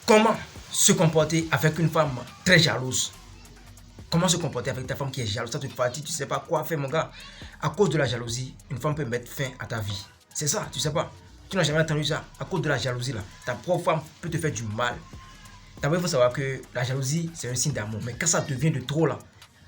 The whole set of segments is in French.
Comment se comporter avec une femme très jalouse? Comment se comporter avec ta femme qui est jalouse? Ça te fatigue, tu sais pas quoi faire, mon gars. À cause de la jalousie, une femme peut mettre fin à ta vie. C'est ça, tu sais pas. Tu n'as jamais entendu ça. À cause de la jalousie, là, ta propre femme peut te faire du mal. D'abord, il faut savoir que la jalousie, c'est un signe d'amour. Mais quand ça devient de trop, là,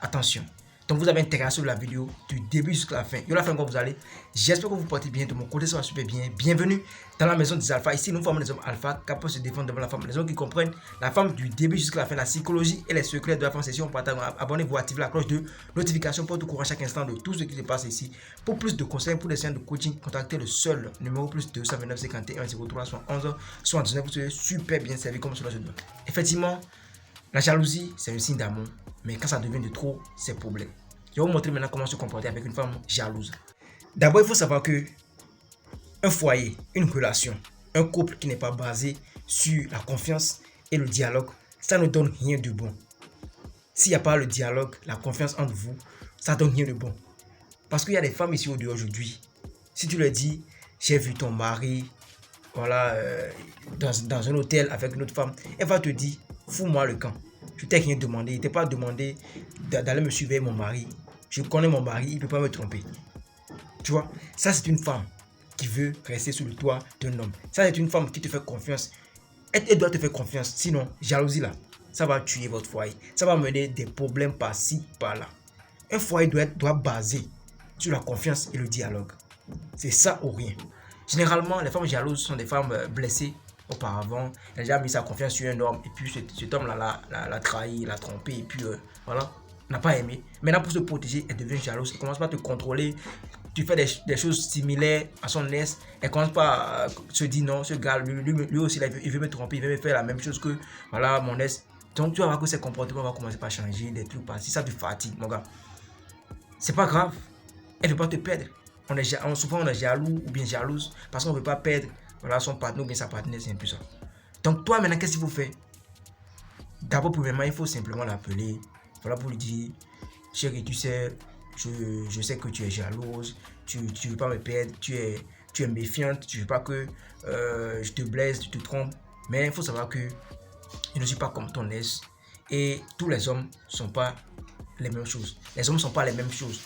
attention. Donc, vous avez intérêt à suivre la vidéo du début jusqu'à la fin. Yo, la fin, quand vous allez. J'espère que vous portez bien. De mon côté, ça va super bien. Bienvenue dans la maison des alphas. Ici, nous formons les hommes alpha capables de se défendre devant la femme. Les hommes qui comprennent la femme du début jusqu'à la fin, la psychologie et les secrets de la femme. Si on partage, abonnez-vous, activez la cloche de notification pour tout courant à chaque instant de tout ce qui se passe ici. Pour plus de conseils, pour des séances de coaching, contactez le seul numéro plus 229 51 03 71 79. Vous serez super bien servi comme cela se doit. Effectivement, la jalousie, c'est un signe d'amour. Mais quand ça devient de trop, c'est problème. Je vais vous montrer maintenant comment se comporter avec une femme jalouse. D'abord, il faut savoir que un foyer, une relation, un couple qui n'est pas basé sur la confiance et le dialogue, ça ne donne rien de bon. S'il n'y a pas le dialogue, la confiance entre vous, ça ne donne rien de bon. Parce qu'il y a des femmes ici au dehors aujourd'hui. Si tu leur dis, j'ai vu ton mari, voilà, dans un hôtel avec une autre femme, elle va te dire, fous-moi le camp. Je t'ai rien demandé, il t'ai pas demandé d'aller me suivre mon mari. Je connais mon mari, il ne peut pas me tromper. Tu vois, ça c'est une femme qui veut rester sous le toit d'un homme. Ça c'est une femme qui te fait confiance. Elle doit te faire confiance, sinon, jalousie là, ça va tuer votre foyer. Ça va mener des problèmes par-ci, par-là. Un foyer doit baser sur la confiance et le dialogue. C'est ça ou rien. Généralement, les femmes jalouses sont des femmes blessées auparavant. Elle a déjà mis sa confiance sur un homme et puis cet homme-là l'a trahi, l'a trompé et puis voilà, n'a pas aimé. Maintenant, pour se protéger, elle devient jalouse. Elle commence pas à te contrôler. Tu fais des choses similaires à son ex. Elle commence pas à se dire non, ce gars, lui aussi, il veut me tromper, il veut me faire la même chose que voilà, mon ex. Donc, tu vas voir que ses comportements vont commencer par changer, des trucs par-ci. Ça te fatigue, mon gars. C'est pas grave. Elle ne veut pas te perdre. Souvent, on est jaloux ou bien jalouse parce qu'on ne veut pas perdre voilà, son partenaire ou bien sa partenaire. C'est un peu ça. Donc, toi, maintenant, qu'est-ce qu'il faut faire? D'abord, premièrement, il faut simplement l'appeler. Voilà, pour lui dire, chérie, tu sais, je sais que tu es jalouse, tu ne veux pas me perdre, tu es méfiante, tu ne veux pas que je te blesse, tu te trompes. Mais il faut savoir que je ne suis pas comme ton ex. Et tous les hommes ne sont pas les mêmes choses. Les hommes ne sont pas les mêmes choses.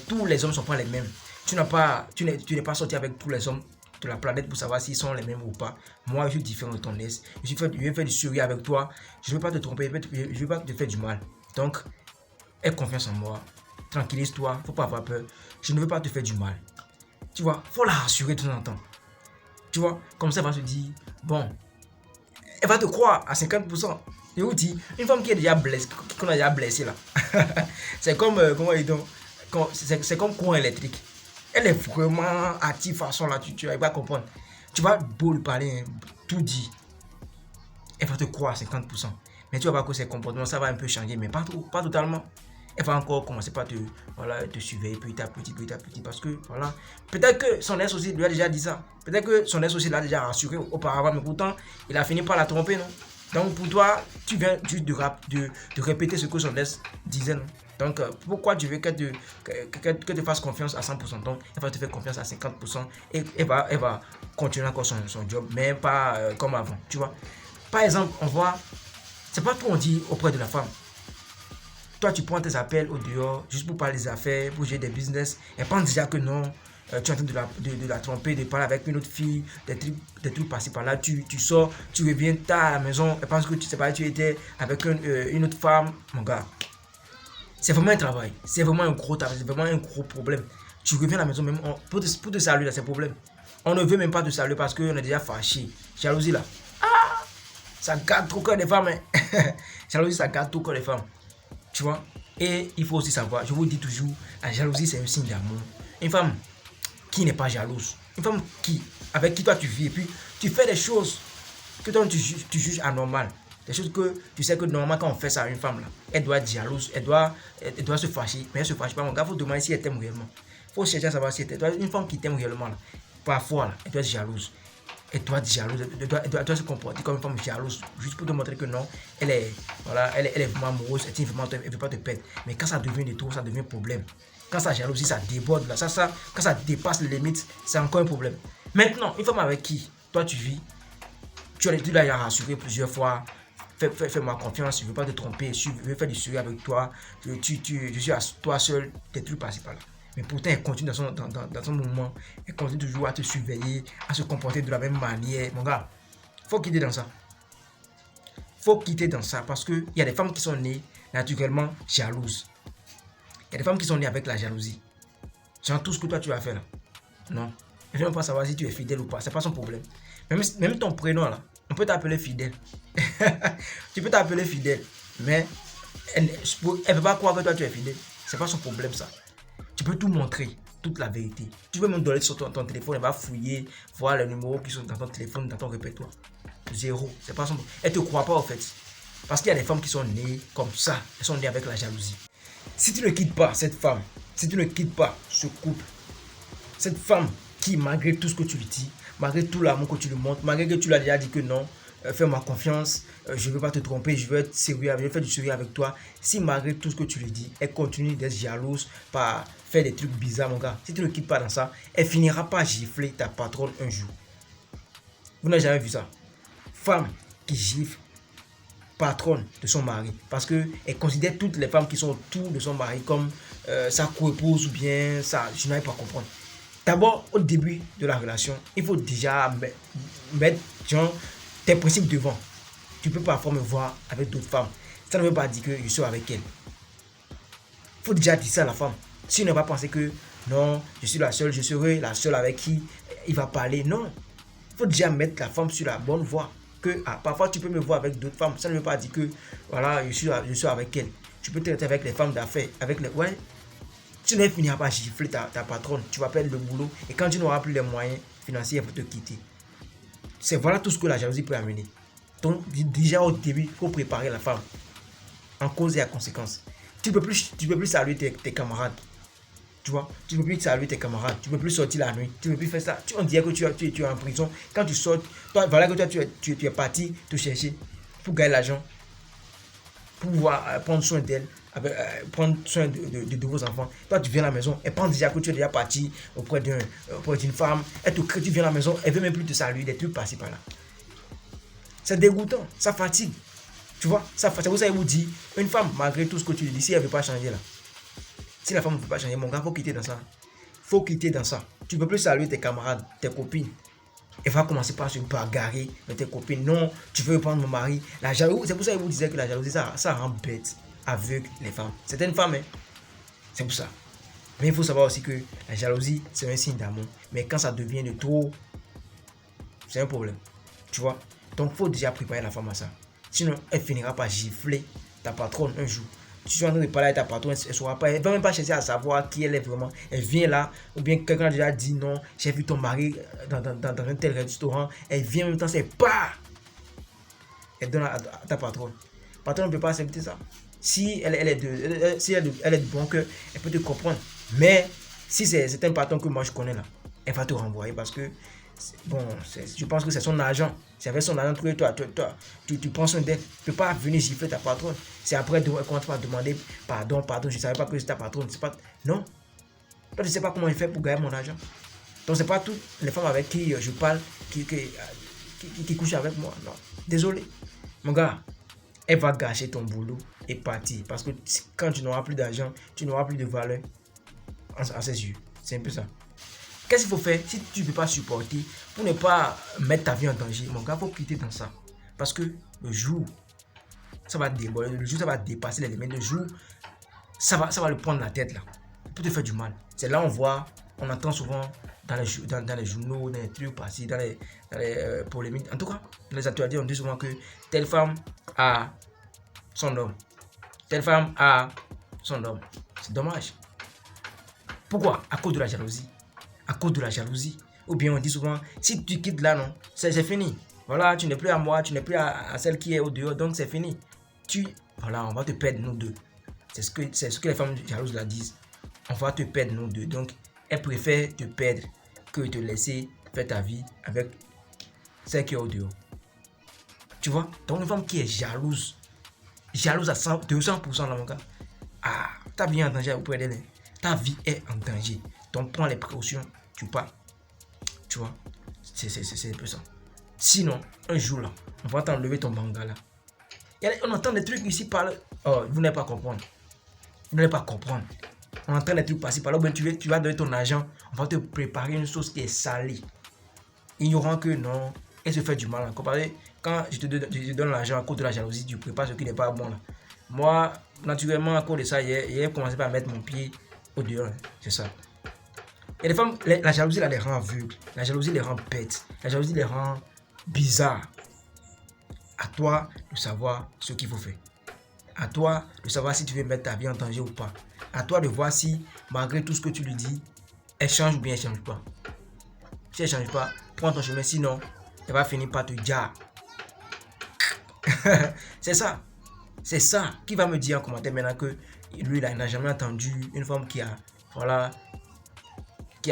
Tous les hommes ne sont pas les mêmes. Tu n'es pas sorti avec tous les hommes de la planète pour savoir s'ils sont les mêmes ou pas. Moi, je suis différent de ton ex. Je vais faire du sérieux avec toi. Je ne veux pas te tromper. Je ne veux pas te faire du mal. Donc, aie confiance en moi. Tranquillise-toi. Il ne faut pas avoir peur. Je ne veux pas te faire du mal. Tu vois, il faut la rassurer de temps en temps. Tu vois, comme ça, elle va se dire, bon, elle va te croire à 50%. Je vous dis, une femme qui est déjà blessée, qu'on a déjà blessé là, c'est comme, c'est comme courant électrique. Elle est vraiment active façon là, tu vas pas comprendre. Tu vas beau lui parler, hein, tout dit. Elle va te croire à 50%. Mais tu vas voir que ses comportements, ça va un peu changer, mais pas totalement. Elle va encore commencer par te surveiller petit à petit, parce que, voilà, peut-être que son ex aussi lui a déjà dit ça. Peut-être que son ex aussi l'a déjà rassuré auparavant, mais pourtant, il a fini par la tromper, non? Donc, pour toi, tu viens juste de répéter ce que son ex disait, non? Donc, pourquoi tu veux qu'elle te fasse confiance à 100%? Donc, elle va te faire confiance à 50% et elle va continuer encore son job, mais pas comme avant, tu vois. Par exemple, on voit, c'est pas tout on dit auprès de la femme. Toi, tu prends tes appels au dehors juste pour parler des affaires, pour gérer des business. Elle pense déjà que non, tu es en train de la tromper, de parler avec une autre fille, des trucs passés par là. Tu sors, tu reviens tard à la maison. Elle pense que tu sais pas, tu étais avec une autre femme. Mon gars, c'est vraiment un travail. C'est vraiment un gros travail. C'est vraiment un gros problème. Tu reviens à la maison même pour te saluer, là, c'est un problème. On ne veut même pas te saluer parce qu'on est déjà fâché. Jalousie là. Ah, ça garde trop cœur des femmes. Hein. Jalousie, ça garde trop cœur des femmes. Tu vois, et il faut aussi savoir, je vous dis toujours, la jalousie c'est un signe d'amour. Une femme qui n'est pas jalouse, une femme avec qui toi tu vis et puis tu fais des choses que toi tu juges anormales, des choses que tu sais que normalement quand on fait ça à une femme là, elle doit être jalouse, elle doit se fâcher, mais elle se fâche pas. Mon gars, faut demander si elle t'aime réellement. Faut chercher à savoir si elle t'aime. Une femme qui t'aime réellement là, parfois là, elle doit être jalouse. Elle doit être jalouse, elle doit se comporter comme une femme jalouse, juste pour te montrer que non, elle est vraiment amoureuse, elle ne veut pas te perdre. Mais quand ça devient de trop, ça devient un problème. Quand ça jalousie, ça déborde, là, quand ça dépasse les limites, c'est encore un problème. Maintenant, une femme avec qui toi tu vis, Tu l'as rassuré plusieurs fois. Fais-moi confiance, je ne veux pas te tromper, je veux faire du sérieux avec toi, je suis à toi seul, des trucs passés par là. Mais pourtant, elle continue dans son moment, elle continue toujours à te surveiller, à se comporter de la même manière. Mon gars, faut quitter dans ça. Faut quitter dans ça parce qu'il y a des femmes qui sont nées naturellement jalouses. Il y a des femmes qui sont nées avec la jalousie. Genre tout ce que toi tu vas faire là. Non. Elle ne veut même pas savoir si tu es fidèle ou pas. C'est pas son problème. Même ton prénom là, on peut t'appeler fidèle. Tu peux t'appeler fidèle. Mais elle ne veut pas croire que toi tu es fidèle. C'est pas son problème ça. Tu peux tout montrer, toute la vérité. Tu peux même donner sur ton téléphone, elle va fouiller, voir les numéros qui sont dans ton téléphone, dans ton répertoire. Zéro. C'est pas son problème. Elle ne te croit pas en fait. Parce qu'il y a des femmes qui sont nées comme ça. Elles sont nées avec la jalousie. Si tu ne quittes pas cette femme, si tu ne quittes pas ce couple, cette femme qui, malgré tout ce que tu lui dis, malgré tout l'amour que tu lui montres, malgré que tu lui as déjà dit que non, fais-moi confiance, je ne veux pas te tromper, je veux être sérieux, je veux faire du sérieux avec toi. Si malgré tout ce que tu lui dis, elle continue d'être jalouse, par faire des trucs bizarres, mon gars, si tu ne quittes pas dans ça, elle finira par gifler ta patronne un jour. Vous n'avez jamais vu ça? Femme qui gifle patronne de son mari, parce qu'elle considère toutes les femmes qui sont autour de son mari comme sa co-épouse ou bien ça, je n'arrive pas à comprendre. D'abord, au début de la relation, il faut déjà mettre genre, tes principes devant. Tu ne peux pas me voir avec d'autres femmes. Ça ne veut pas dire que je suis avec elle. Il faut déjà dire ça à la femme. Si elle ne va pas penser que non, je suis la seule, je serai la seule avec qui il va parler. Non. Il faut déjà mettre la femme sur la bonne voie. Que parfois tu peux me voir avec d'autres femmes. Ça ne veut pas dire que voilà, je suis avec elle. Tu peux traiter avec les femmes d'affaires, avec les. Ouais. Tu ne finiras pas gifler ta patronne. Tu vas perdre le boulot. Et quand tu n'auras plus les moyens financiers pour te quitter. C'est voilà tout ce que la jalousie peut amener. Donc, déjà au début, il faut préparer la femme. En cause et à conséquence. Tu ne peux plus saluer tes camarades. Tu vois, tu ne peux plus saluer tes camarades. Tu ne peux plus sortir la nuit. Tu ne peux plus faire ça. On dirait que tu es en prison. Quand tu sors, toi, voilà que toi, tu es parti te chercher pour gagner l'argent. Pour pouvoir prendre soin d'elle. Prendre soin de vos enfants. Toi, tu viens à la maison. Elle pense déjà que tu es déjà parti auprès d'une femme. Elle te crée, tu viens à la maison. Elle ne veut même plus te saluer. Des trucs passés par là. C'est dégoûtant. Ça fatigue. Tu vois, c'est pour ça qu'il vous dit, une femme, malgré tout ce que tu lui dis, si elle ne veut pas changer là. Si la femme ne peut pas changer, mon gars, il faut quitter dans ça. Il faut quitter dans ça. Tu ne peux plus saluer tes camarades, tes copines. Elle va commencer par se bagarrer avec tes copines. Non, tu veux prendre mon mari. La jalousie, c'est pour ça qu'il vous disait que la jalousie, ça rend bête, aveugle les femmes. Certaines femmes, hein, c'est pour ça. Mais il faut savoir aussi que la jalousie, c'est un signe d'amour. Mais quand ça devient de trop, c'est un problème. Tu vois? Donc, il faut déjà préparer la femme à ça. Sinon, elle finira par gifler ta patronne un jour. Tu es en train de parler avec ta patronne, elle ne va même pas chercher à savoir qui elle est vraiment. Elle vient là, ou bien quelqu'un a déjà dit non, j'ai vu ton mari dans un tel restaurant. Elle vient en même temps, c'est pas. Elle donne à ta patronne. La patronne ne peut pas accepter ça. Si elle est de bon cœur, elle peut te comprendre. Mais si c'est un patron que moi je connais là, elle va te renvoyer parce que bon, je pense que c'est son argent. C'est avec son argent que toi, tu prends soin d'elle. Tu ne peux pas venir gifler ta patronne. C'est après qu'on va demander pardon, je ne savais pas que c'est ta patronne. Pas... Non. Toi, tu ne sais pas comment il fait pour gagner mon argent. Donc, ce n'est pas toutes les femmes avec qui je parle qui couchent avec moi. Non. Désolé. Mon gars, elle va gâcher ton boulot et partir. Parce que quand tu n'auras plus d'argent, tu n'auras plus de valeur à ses yeux. C'est un peu ça. Qu'est-ce qu'il faut faire si tu ne peux pas supporter pour ne pas mettre ta vie en danger? Mon gars, il faut quitter dans ça. Parce que le jour, ça va déborder, le jour, ça va dépasser les limites. Le jour, ça va le prendre la tête là. Il peut te faire du mal. C'est là on voit, on entend souvent dans les journaux, dans les trucs passés, dans les polémiques. En tout cas, dans les actualités, on dit souvent que telle femme a son homme. Telle femme a son homme. C'est dommage. Pourquoi? À cause de la jalousie. À cause de la jalousie. Ou bien on dit souvent, si tu quittes là, non, c'est fini. Voilà, tu n'es plus à moi, tu n'es plus à celle qui est au dehors, donc c'est fini. Voilà, on va te perdre nous deux. C'est ce que les femmes jalouses la disent. On va te perdre nous deux. Donc, elles préfèrent te perdre que te laisser faire ta vie avec celle qui est au dehors. Tu vois? Donc, une femme qui est jalouse à 200% là, mon gars. Ah, ta vie est en danger auprès d'elle. Ta vie est en danger. Donc, prends les précautions, tu pars. Tu vois, c'est un peu ça. Sinon, un jour là, On va t'enlever ton bangala. On entend des trucs ici par là. Oh, vous n'allez pas comprendre. Vous n'allez pas comprendre. On entend des trucs passer par là. Ben, tu vas donner ton argent. On va te préparer une sauce qui est salée. Ignorant que non, elle se fait du mal. Comparé, quand je te donne l'argent à cause de la jalousie, tu prépares ce qui n'est pas bon là. Moi, naturellement, à cause de ça, j'ai commencé par mettre mon pied au dehors. C'est ça. Et les femmes, la jalousie là, les rend aveugles. La jalousie les rend bêtes. La jalousie les rend bizarres. À toi de savoir ce qu'il faut faire. À toi de savoir si tu veux mettre ta vie en danger ou pas. À toi de voir si, malgré tout ce que tu lui dis, elle change ou bien elle change pas. Si elle change pas, prends ton chemin, sinon, elle va finir par te dire. C'est ça. C'est ça qui va me dire en commentaire maintenant que lui, il n'a jamais entendu une femme qui a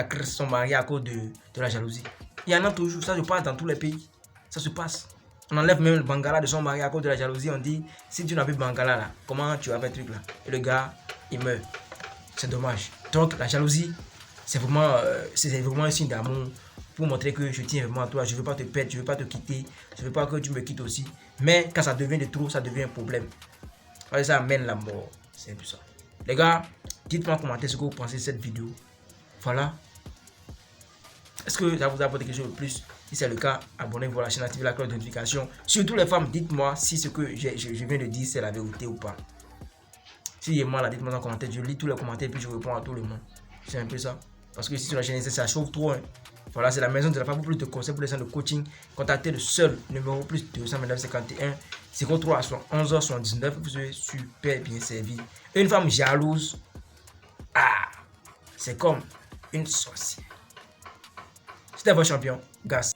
créé son mari à cause de la jalousie. Il y en a toujours, ça se passe dans tous les pays. Ça se passe. On enlève même le bangala de son mari à cause de la jalousie. On dit, si tu n'as plus bangala là, comment tu vas faire truc là? Et le gars, il meurt. C'est dommage. Donc la jalousie, c'est vraiment un signe d'amour pour montrer que je tiens vraiment à toi. Je ne veux pas te perdre, je ne veux pas te quitter. Je ne veux pas que tu me quittes aussi. Mais quand ça devient de trop, ça devient un problème. Ça amène la mort. C'est un peu ça. Les gars, dites-moi en commentaire ce que vous pensez de cette vidéo. Voilà. Est-ce que ça vous apporte quelque chose de plus? Si c'est le cas, abonnez-vous à la chaîne, activez la cloche de notification. Surtout les femmes, dites-moi si ce que je viens de dire c'est la vérité ou pas. Si il y a mal, dites-moi en commentaire. Je lis tous les commentaires et puis je réponds à tout le monde. C'est un peu ça. Parce que si sur la chaîne, ça chauffe trop. Hein. Voilà, c'est la maison de la femme. Pour plus de conseils, pour les séances de coaching, contactez le seul numéro plus 229 51 03 11h 79. Vous serez super bien servi. Une femme jalouse, c'est comme une sorcière. C'était votre champion, Gas.